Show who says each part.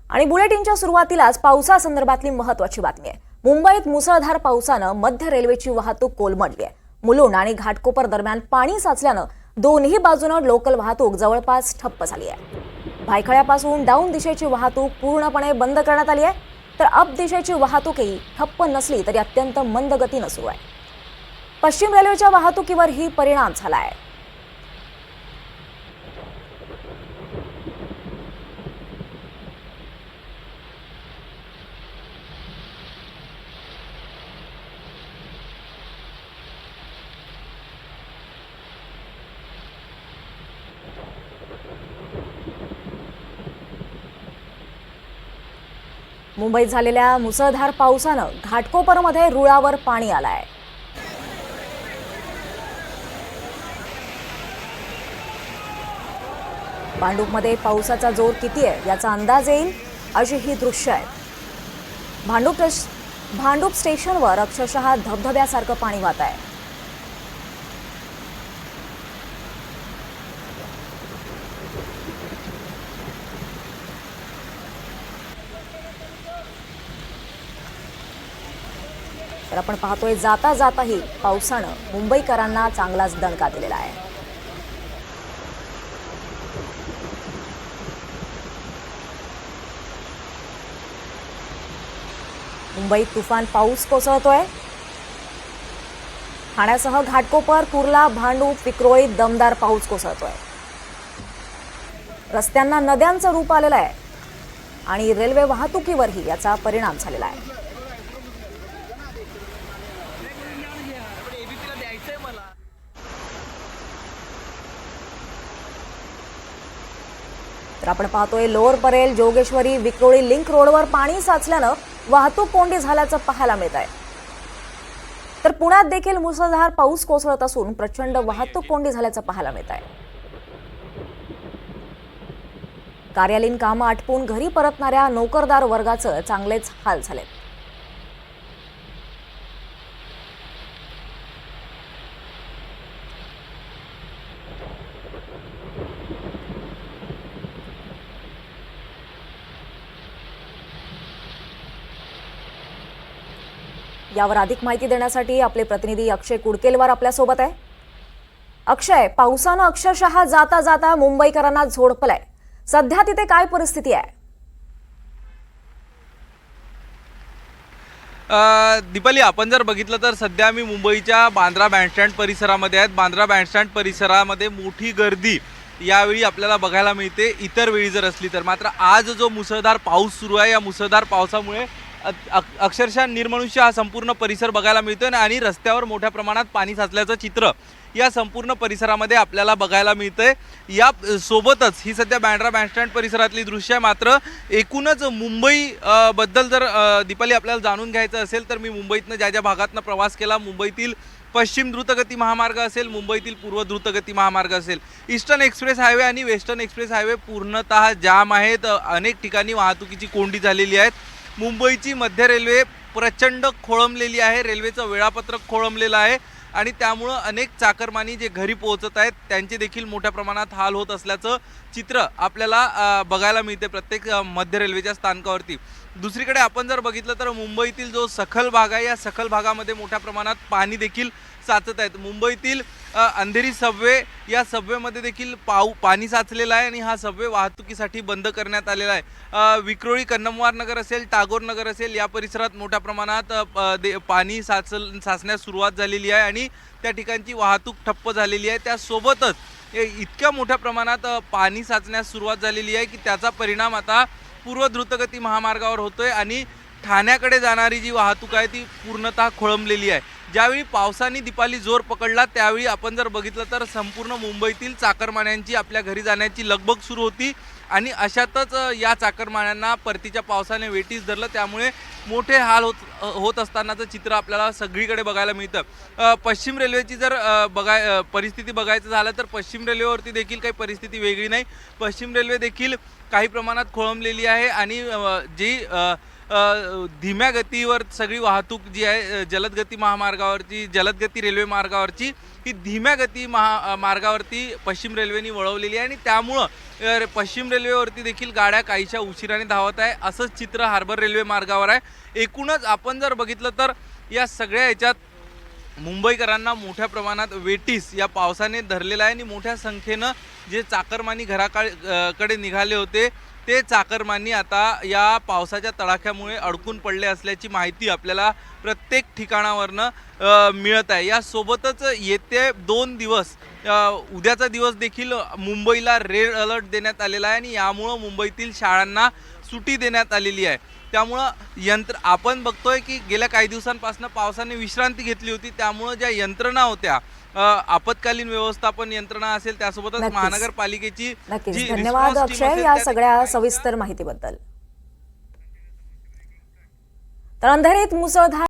Speaker 1: आणि बुलेटिनच्या सुरुवातीलाच पावसासंदर्भातली महत्त्वाची बातमी आहे। मुंबईत मुसळधार पावसानं मध्य रेल्वेची वाहतूक कोलमडली आहे। मुलुंड आणि घाटकोपर दरम्यान पाणी साचल्यानं दोन्ही बाजूनं लोकल वाहतूक जवळपास ठप्प झाली आहे। भायखळ्यापासून डाऊन दिशेची वाहतूक पूर्णपणे बंद करण्यात आली आहे, तर अप दिशेची वाहतूकही ठप्प नसली तरी अत्यंत मंद गतीनं सुरू आहे। पश्चिम रेल्वेच्या वाहतुकीवरही परिणाम झाला आहे। मुंबईत झालेल्या मुसळधार पावसानं घाटकोपरमध्ये रुळावर पाणी आलंय। भांडूपमध्ये पावसाचा जोर किती आहे याचा अंदाज येईल अशी ही दृश्य आहेत। भांडूप स्टेशनवर अक्षरशः धबधब्यासारखं पाणी वाहत आहे। तर आपण पाहतोय जाता जाताही पावसानं मुंबईकरांना चांगलाच दणका दिलेला आहे। मुंबईत तुफान पाऊस कोसळतोय। ठाण्यासह घाटकोपर, कुर्ला, भांडूप, विक्रोळीत दमदार पाऊस कोसळतोय। रस्त्यांना नद्यांचं रूप आलेलं आहे आणि रेल्वे वाहतुकीवरही याचा परिणाम झालेला आहे। तर आपण पाहतोय लोअर परेल, जोगेश्वरी, विक्रोळी लिंक रोडवर पाणी साचल्यानं वाहतूक कोंडी झाल्याचं पाहायला मिळत आहे। तर पुण्यात देखील मुसळधार पाऊस कोसळत असून प्रचंड वाहतूक कोंडी झाल्याचं पाहायला मिळत आहे। कार्यालयीन कामं आटपून घरी परतणाऱ्या नोकरदार वर्गाचं चांगलेच हाल झालेत। यावर अधिक माहिती देण्यासाठी आपले प्रतिनिधी अक्षय कुडकेलवार आपल्या सोबत आहे। अक्षय, पावसानं अक्षरशः जाता जाता मुंबईकरांना झोडपलंय। सध्या तिथे काय परिस्थिती आहे?
Speaker 2: दीपाली, आपण जर बघितलं तर सध्या मी मुंबईच्या बांद्रा बँडस्टँड परिसरामध्ये आहेत। बांद्रा बँडस्टँड परिसरामध्ये मोठी गर्दी यावेळी आपल्याला बघायला मिळते, इतर वेळी जर असली तर। मात्र आज जो मुसळधार पाऊस सुरू आहे, या मुसळधार पावसामुळे अक्षरशः निर्मनुष्य हा संपूर्ण परिसर बघायला मिळतोय आणि रस्त्यावर मोठ्या प्रमाणात पाणी साचल्याचं चित्र या संपूर्ण परिसरामध्ये आपल्याला बघायला मिळतंय। या सोबतच ही सध्या बांद्रा बँडस्टँड परिसरातली दृश्य आहे। मात्र एकूणच मुंबई बद्दल जर दीपाली आपल्याला जाणून घ्यायचं असेल तर मी मुंबईतनं ज्या भागातनं प्रवास केला, मुंबईतील पश्चिम द्रुतगती महामार्ग असेल, मुंबईतील पूर्व द्रुतगती महामार्ग असेल, ईस्टर्न एक्सप्रेस हायवे आणि वेस्टर्न एक्सप्रेस हायवे पूर्णतः जाम आहेत। अनेक ठिकाणी वाहतुकीची कोंडी झालेली आहे। मुंबईची मध्य रेल्वे प्रचंड खोळंबलेली आहे, रेल्वेचं वेळापत्रक खोळंबलेलं आहे आणि त्यामुळं अनेक चाकरमानी जे घरी पोहोचत आहेत त्यांचे देखील मोठ्या प्रमाणात हाल होत असल्याचं चित्र आपल्याला बघायला मिळते प्रत्येक मध्य रेल्वेच्या स्थानकावरती। दुसरीकडे आपण जर बघितलं तर मुंबईतील जो सखल भाग आहे, या सखल भागामध्ये मोठ्या प्रमाणात पाणी देखील साचत आहेत। मुंबईतील अंधेरी सबवे, या सबवेमध्ये देखील पाणी साचलेलं आहे आणि हा सबवे वाहतुकीसाठी बंद करण्यात आलेला आहे। विक्रोळी, कन्नमवार नगर असेल, टागोर नगर असेल, या परिसरात मोठ्या प्रमाणात पाणी साचण्यास सुरुवात झालेली आहे आणि त्या ठिकाणची वाहतूक ठप्प झालेली आहे। त्यासोबतच इतक्या मोठ्या प्रमाणात पाणी साचण्यास सुरुवात झालेली आहे की त्याचा परिणाम आता पूर्व द्रुतगती महामार्गावर होतोय आणि ठाण्याकडे जाणारी जी वाहतूक आहे ती पूर्णतः खोळंबलेली आहे। ज्यावेळी पावसाने दीपाली जोर पकडला त्यावेळी आपण जर बघितलं तर संपूर्ण मुंबईतील चाकरमान्यांची आपल्या घरी जाण्याची लगबग सुरू होती आणि अशातच या चाकरमान्यांना परतीच्या पावसाने वेठीस धरलं, त्यामुळे मोठे हाल होत असतानाचं चित्र आपल्याला सगळीकडे बघायला मिळतं। पश्चिम रेल्वेची जर परिस्थिती बघायचं झालं तर पश्चिम रेल्वेवरती देखील काही परिस्थिती वेगळी नाही। पश्चिम रेल्वे देखील काही प्रमाणात खोळंबलेली आहे आणि जी धीम्या गतीवर सगळी वाहतूक जी आहे जलदगती महामार्गावरची, जलदगती रेल्वे मार्गावरची ही धीम्या गती मार्गावरती पश्चिम रेल्वेनी वळवलेली आहे आणि त्यामुळं पश्चिम रेल्वेवरती देखील गाड्या काहीशा उशिराने धावत आहे. असंच चित्र हार्बर रेल्वे मार्गावर आहे. एकूणच आपण जर बघितलं तर या सगळ्या याच्यात मुंबईकरांना मोठ्या प्रमाणात वेटीस या पावसाने धरलेला आहे आणि मोठ्या संख्येनं जे चाकरमानी घराकडे निघाले होते ते चाकरमानी आता या पावसाच्या तडाख्यामुळे अडकून पडले असल्याची माहिती आपल्याला प्रत्येक ठिकाणावरनं मिळत आहे. यासोबतच येते 2 दिवस उद्याचा दिवस देखील मुंबईला रेड अलर्ट देण्यात आलेला आहे आणि यामुळं मुंबईतील शाळांना सुट्टी देण्यात आलेली आहे. त्यामुळं आपण बघतोय की गेल्या काही दिवसांपासून पावसाने विश्रांती घेतली होती. त्यामुळं ज्या यंत्रणा होत्या आपत्कालीन व्यवस्थापन यंत्रणा असेल त्यासोबतच
Speaker 1: नक्कीच.
Speaker 2: महानगरपालिकेची
Speaker 1: नक्कीच
Speaker 2: जी
Speaker 1: धन्यवाद
Speaker 2: response team
Speaker 1: अक्षय
Speaker 2: असेल
Speaker 1: या
Speaker 2: त्या
Speaker 1: सगळ्या सविस्तर माहितीबद्दल. तर अंधेरीत मुसळधार